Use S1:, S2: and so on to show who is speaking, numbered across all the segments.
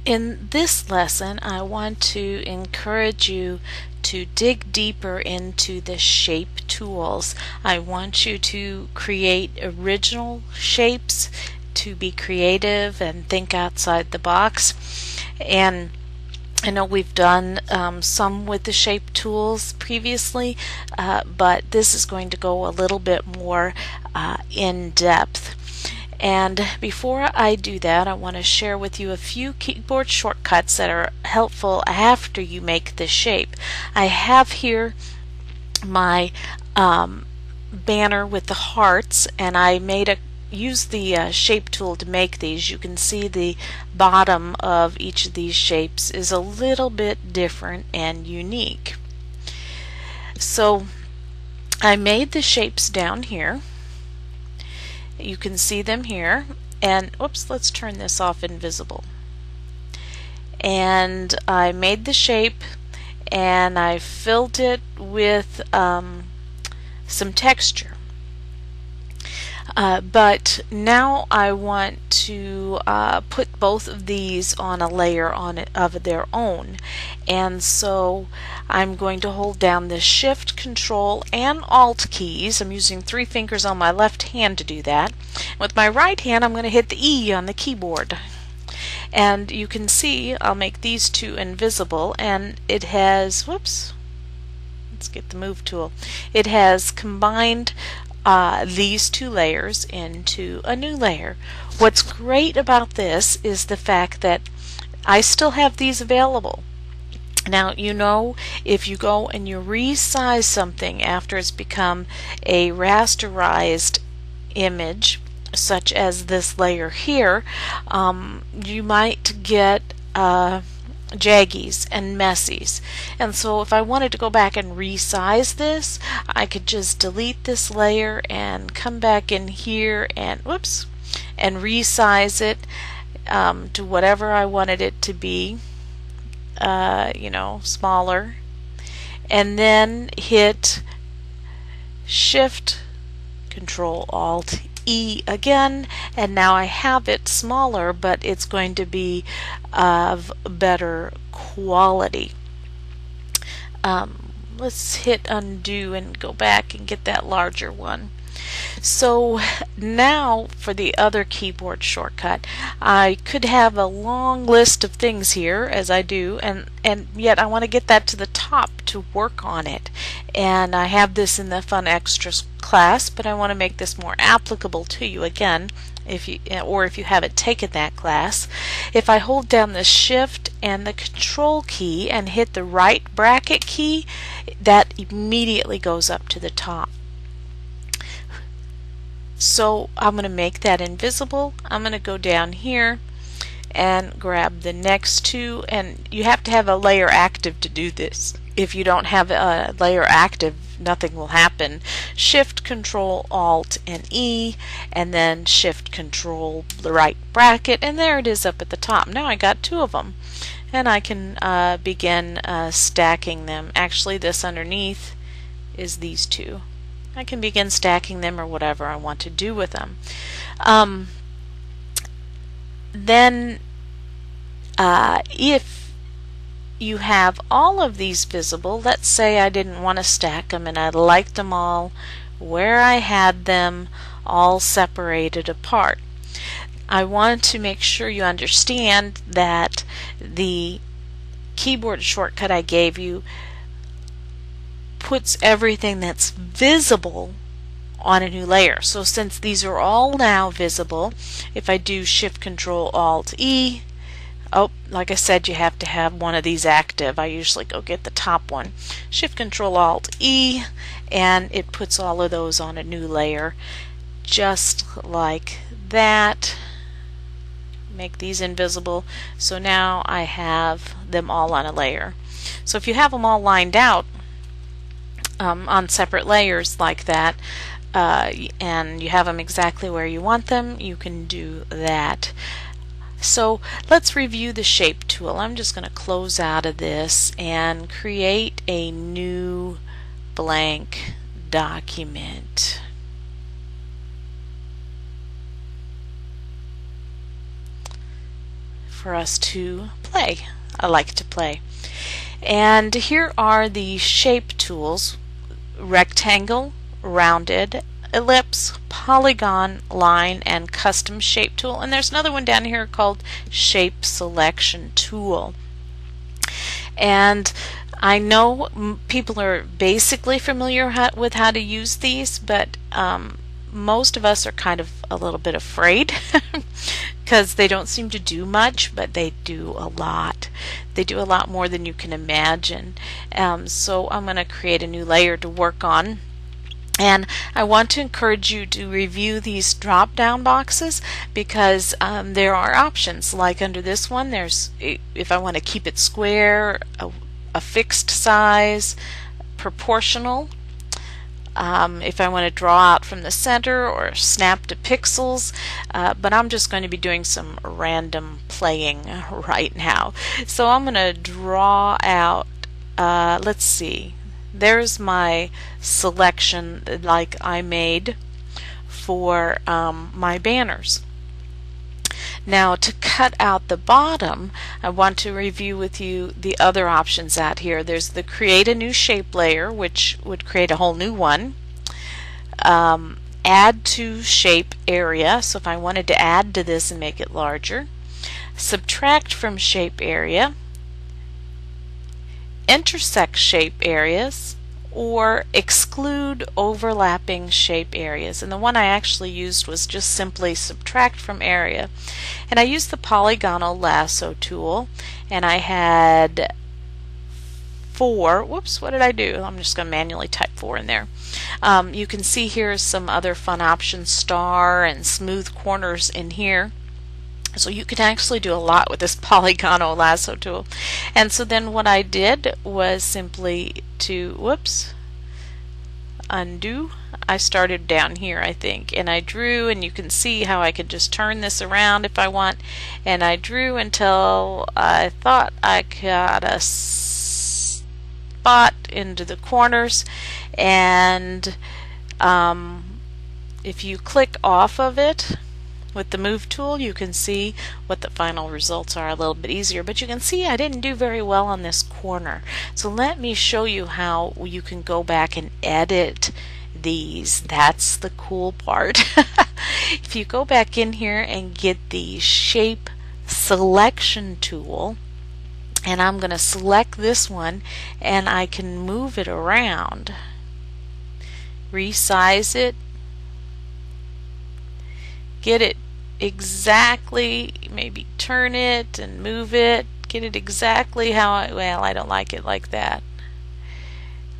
S1: In this lesson, I want to encourage you to dig deeper into the shape tools. I want you to create original shapes, to be creative and think outside the box. And I know we've done some with the shape tools previously, but this is going to go a little bit more in depth. And before I do that, I want to share with you a few keyboard shortcuts that are helpful after you make the shape. I have here my banner with the hearts, and I used the shape tool to make these. You can see the bottom of each of these shapes is a little bit different and unique. So I made the shapes down here. You can see them here, and oops, let's turn this off invisible. And I made the shape and I filled it with some texture. But now I want to put both of these on a layer of their own, and so I'm going to hold down the Shift, Control, and Alt keys. I'm using 3 fingers on my left hand to do that. With my right hand, I'm going to hit the E on the keyboard. And you can see I'll make these two invisible, and it has, whoops, let's get the Move tool. It has combined these two layers into a new layer. What's great about this is the fact that I still have these available. Now, you know, if you go and you resize something after it's become a rasterized image, such as this layer here, you might get jaggies and messies. And so if I wanted to go back and resize this, I could just delete this layer and come back in here and whoops, and resize it to whatever I wanted it to be, you know, smaller, and then hit Shift, Control, Alt, E again, and now I have it smaller, but it's going to be of better quality. Let's hit undo and go back and get that larger one. So now for the other keyboard shortcut. I could have a long list of things here, as I do, and yet I want to get that to the top to work on it. And I have this in the Fun Extras class, but I want to make this more applicable to you again, if you haven't taken that class. If I hold down the Shift and the Control key and hit the right bracket key, that immediately goes up to the top. So I'm going to make that invisible. I'm going to go down here and grab the next two, and you have to have a layer active to do this. If you don't have a layer active, nothing will happen. Shift, Control, Alt, and E, and then Shift, Control, the right bracket, and there it is up at the top. Now I got 2 of them, and I can begin stacking them. Actually, this underneath is these 2. I can begin stacking them or whatever I want to do with them. Then if you have all of these visible, let's say I didn't want to stack them and I liked them all where I had them all separated apart. I want to make sure you understand that the keyboard shortcut I gave you puts everything that's visible on a new layer. So since these are all now visible, if I do Shift, Control, Alt, E, oh, like I said, you have to have one of these active. I usually go get the top one. Shift, Control, Alt, E, and it puts all of those on a new layer, just like that. Make these invisible. So now I have them all on a layer. So if you have them all lined out on separate layers like that, and you have them exactly where you want them, you can do that. So let's review the shape tool. I'm just going to close out of this and create a new blank document. for us to play. I like to play. And here are the shape tools: rectangle, rounded, ellipse, polygon, line, and custom shape tool. And there's another one down here called shape selection tool. And I know people are basically familiar with how to use these, but most of us are kind of a little bit afraid because they don't seem to do much, but they do a lot. They do a lot more than you can imagine. So I'm going to create a new layer to work on. And I want to encourage you to review these drop-down boxes because there are options. Like under this one, there's, if I want to keep it square, a fixed size, proportional, if I want to draw out from the center or snap to pixels, but I'm just going to be doing some random playing right now. So I'm going to draw out, let's see, there's my selection like I made for my banners. Now to cut out the bottom, I want to review with you the other options out here. There's the create a new shape layer, which would create a whole new one. Add to shape area, so if I wanted to add to this and make it larger. Subtract from shape area. Intersect shape areas, or exclude overlapping shape areas. And the one I actually used was just simply subtract from area. And I used the polygonal lasso tool, and I had 4. Whoops, what did I do? I'm just going to manually type 4 in there. You can see here some other fun options, star and smooth corners in here. So you can actually do a lot with this polygonal lasso tool. And so then what I did was simply to, whoops, undo. I started down here, I think, and I drew, and you can see how I could just turn this around if I want, and I drew until I thought I got a spot into the corners. And if you click off of it with the move tool, you can see what the final results are a little bit easier, but you can see I didn't do very well on this corner. So let me show you how you can go back and edit these. That's the cool part. If you go back in here and get the shape selection tool, and I'm going to select this one, and I can move it around, resize it, get it exactly, maybe turn it and move it, get it exactly how I don't like it like that.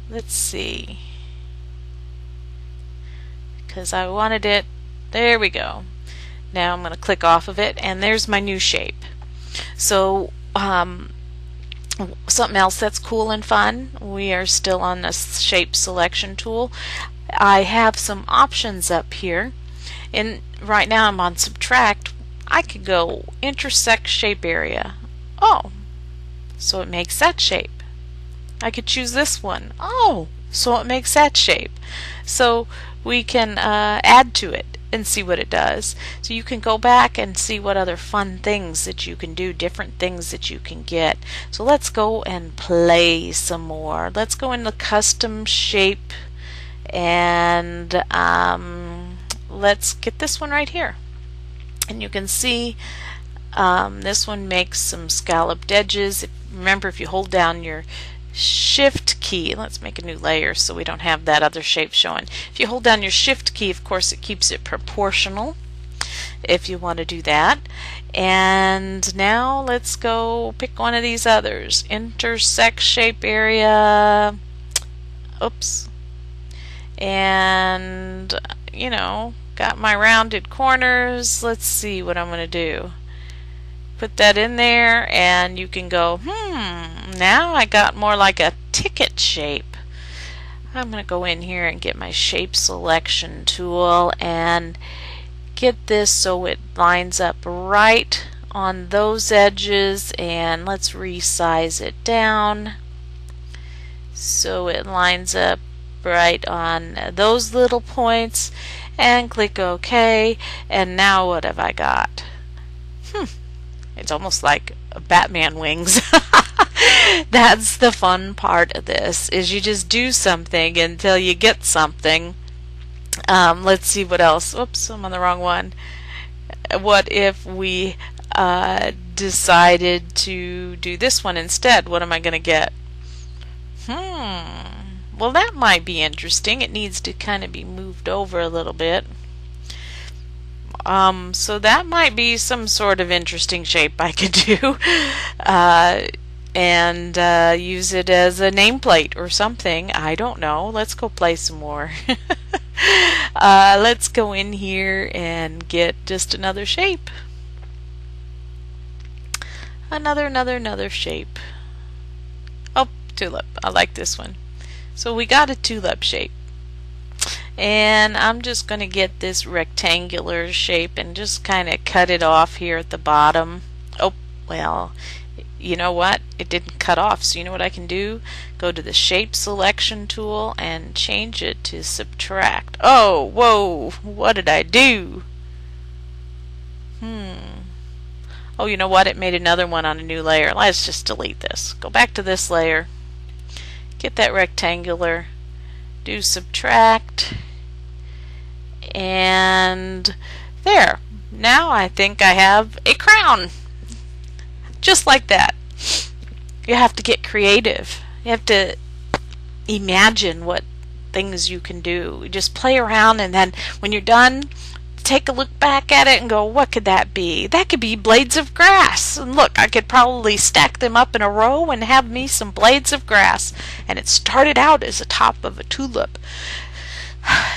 S1: Let's see, because I wanted it, there we go. Now I'm going to click off of it, and there's my new shape. So something else that's cool and fun, we are still on the shape selection tool. I have some options up here. And right now I'm on subtract. I could go intersect shape area. Oh, so it makes that shape. I could choose this one. Oh, so it makes that shape. So we can add to it and see what it does. So you can go back and see what other fun things that you can do, different things that you can get. So let's go and play some more. Let's go into custom shape, and let's get this one right here. And you can see this one makes some scalloped edges. Remember, if you hold down your shift key, let's make a new layer so we don't have that other shape showing. If you hold down your shift key, of course it keeps it proportional if you want to do that. And now let's go pick one of these others. Intersect shape area. Oops. And you know, got my rounded corners. Let's see what I'm going to do. Put that in there, and you can go, now I got more like a ticket shape. I'm going to go in here and get my shape selection tool and get this so it lines up right on those edges, and let's resize it down so it lines up right on those little points, and click OK. And now what have I got? It's almost like Batman wings. That's the fun part of this, is you just do something until you get something. Let's see what else. Oops, I'm on the wrong one. What if we decided to do this one instead? What am I going to get? Well, that might be interesting. It needs to kind of be moved over a little bit. So that might be some sort of interesting shape I could do. And use it as a nameplate or something. I don't know. Let's go play some more. Let's go in here and get just another shape. Another shape. Oh, tulip. I like this one. So we got a tulip shape. And I'm just going to get this rectangular shape and just kind of cut it off here at the bottom. Oh, well, you know what? It didn't cut off, so you know what I can do? Go to the shape selection tool and change it to subtract. Oh, whoa, what did I do? Oh, you know what? It made another one on a new layer. Let's just delete this. Go back to this layer. Get that rectangular. Do subtract. And there. Now I think I have a crown. Just like that. You have to get creative. You have to imagine what things you can do. You just play around, and then when you're done, take a look back at it and go, what could that be? That could be blades of grass. And look, I could probably stack them up in a row and have me some blades of grass. And it started out as the top of a tulip.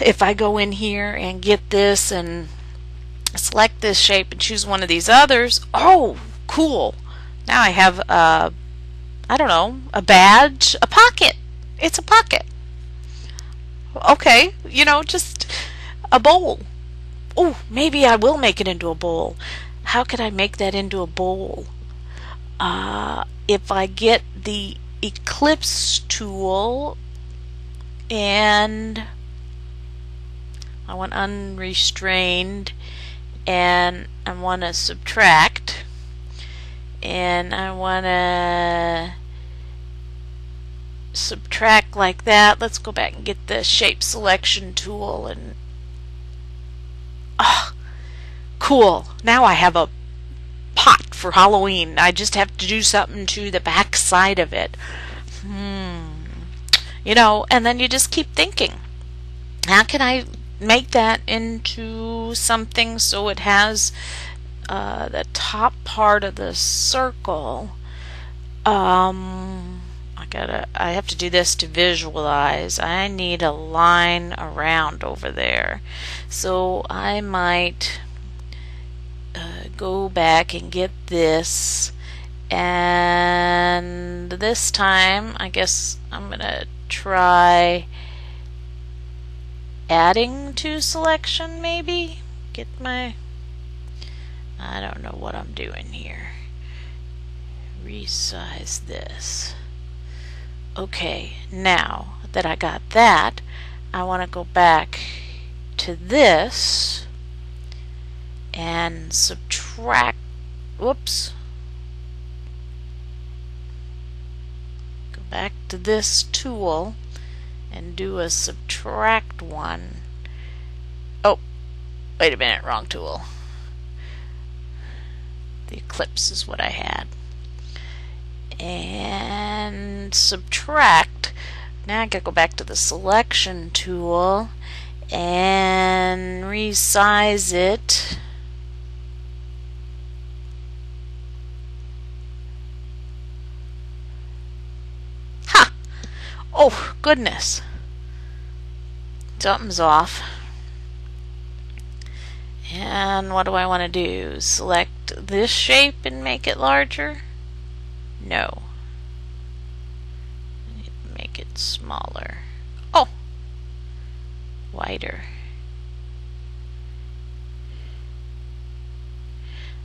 S1: If I go in here and get this and select this shape and choose one of these others, oh, cool. Now I have I don't know, a badge, a pocket. It's a pocket. Okay, you know, just a bowl. Oh, maybe I will make it into a bowl. How could I make that into a bowl? If I get the ellipse tool and I want unrestrained and I want to subtract and I want to subtract like that. Let's go back and get the shape selection tool and cool. Now I have a pot for Halloween. I just have to do something to the back side of it. You know, and then you just keep thinking, how can I make that into something so it has the top part of the circle. I have to do this to visualize. I need a line around over there. So I might go back and get this, and this time I guess I'm gonna try adding to selection, maybe. I don't know what I'm doing here. Resize this. Okay, now that I got that, I want to go back to this and subtract. Whoops. Go back to this tool and do a subtract one. Oh, wait a minute, wrong tool. The ellipse is what I had. And subtract. Now I gotta go back to the selection tool and resize it. Ha! Oh, goodness. Something's off. And what do I want to do? Select this shape and make it larger? No. I need to make it smaller. Oh! Wider.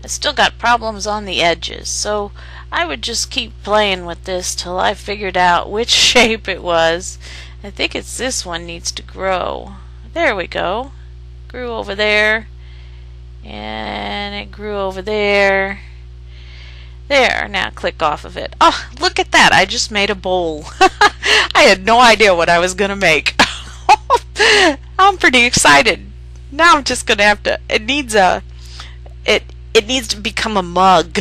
S1: I still got problems on the edges, so I would just keep playing with this till I figured out which shape it was. I think it's this one needs to grow. There we go. Grew over there. And it grew over there. There, now click off of it. Oh, look at that. I just made a bowl. I had no idea what I was going to make. I'm pretty excited. Now I'm just going to have to, it needs to become a mug.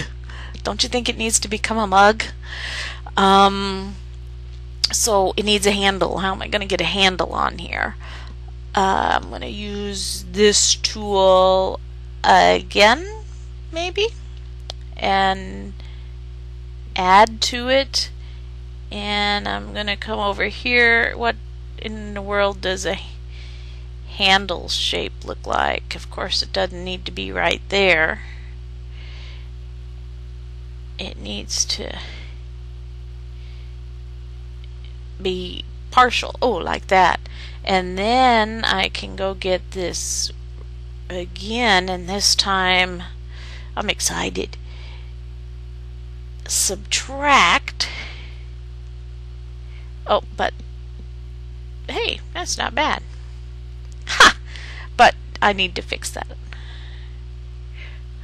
S1: Don't you think it needs to become a mug? So it needs a handle. How am I going to get a handle on here? I'm going to use this tool again, maybe, and add to it. And I'm going to come over here. What in the world does a handle shape look like? Of course, it doesn't need to be right there. It needs to be partial. Oh, like that. And then I can go get this again, and this time I'm excited. Subtract. Oh, but hey, that's not bad. Ha! But I need to fix that.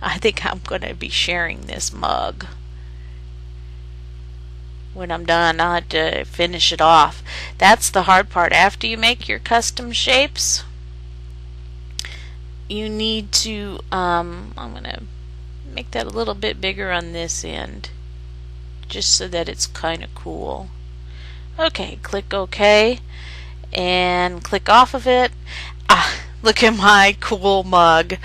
S1: I think I'm going to be sharing this mug. When I'm done, I'll have to finish it off. That's the hard part. After you make your custom shapes, you need to, I'm going to make that a little bit bigger on this end, just so that it's kind of cool. Okay, click OK, and click off of it. Ah, look at my cool mug.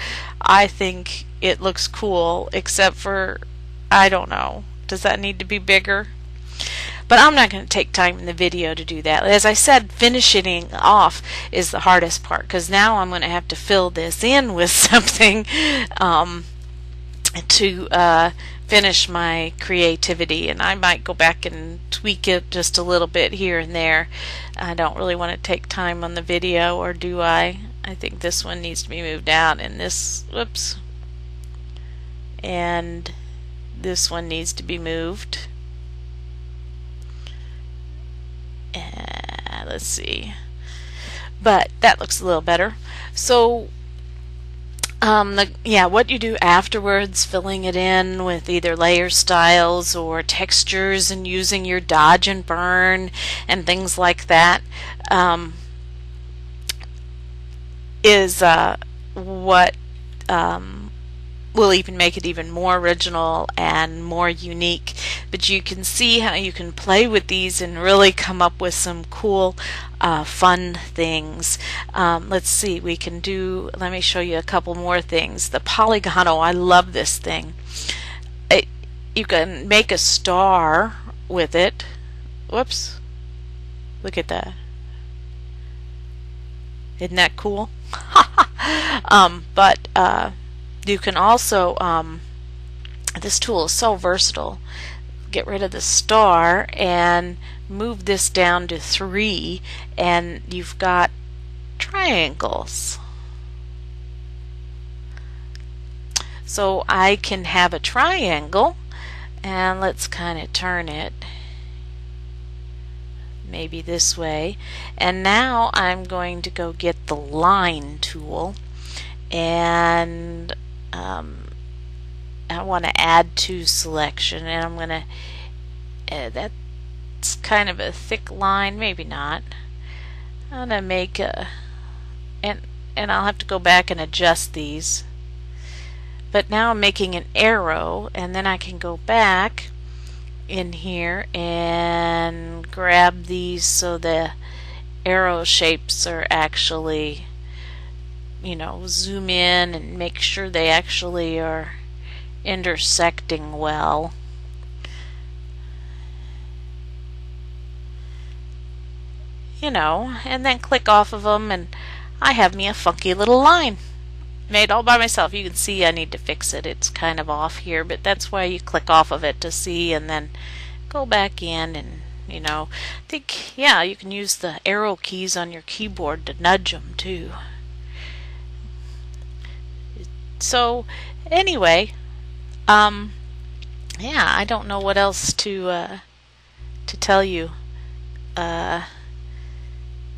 S1: I think it looks cool, except for, I don't know, does that need to be bigger? But I'm not going to take time in the video to do that. As I said, finishing off is the hardest part, because now I'm going to have to fill this in with something to finish my creativity, and I might go back and tweak it just a little bit here and there. I don't really want to take time on the video, or do I? I think this one needs to be moved out, and this, whoops, and this one needs to be moved. Let's see, but that looks a little better. So what you do afterwards, filling it in with either layer styles or textures and using your dodge and burn and things like that, is what will even make it even more original and more unique. But you can see how you can play with these and really come up with some cool fun things. Let's see, we can do, let me show you a couple more things. The Polygono, I love this thing. You can make a star with it. Whoops, look at that. Isn't that cool? You can also, this tool is so versatile. Get rid of the star and move this down to 3, and you've got triangles. So I can have a triangle, and let's kind of turn it maybe this way. And now I'm going to go get the line tool, and I want to add to selection, and I'm going to, that's kind of a thick line, maybe not. I'm going to make a, and I'll have to go back and adjust these. But now I'm making an arrow, and then I can go back in here and grab these so the arrow shapes are actually, you know, zoom in and make sure they actually are intersecting well. You know, and then click off of them, and I have me a funky little line made all by myself. You can see I need to fix it. It's kind of off here, but that's why you click off of it, to see, and then go back in, and you know, I think, yeah, you can use the arrow keys on your keyboard to nudge them too. So anyway, yeah, I don't know what else to tell you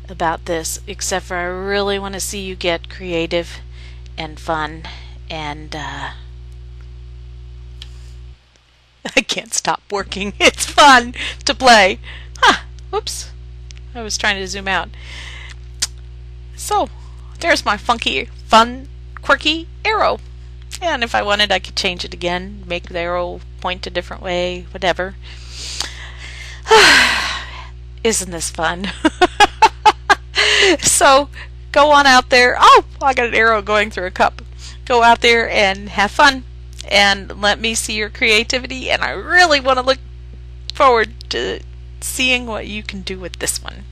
S1: about this, except for I really want to see you get creative and fun, and can't stop working. It's fun to play. Oops. I was trying to zoom out. So, there's my funky, fun, quirky arrow. And if I wanted, I could change it again, make the arrow point a different way, whatever. Isn't this fun? So, go on out there. Oh, I got an arrow going through a cup. Go out there and have fun. And let me see your creativity. And I really want to look forward to seeing what you can do with this one.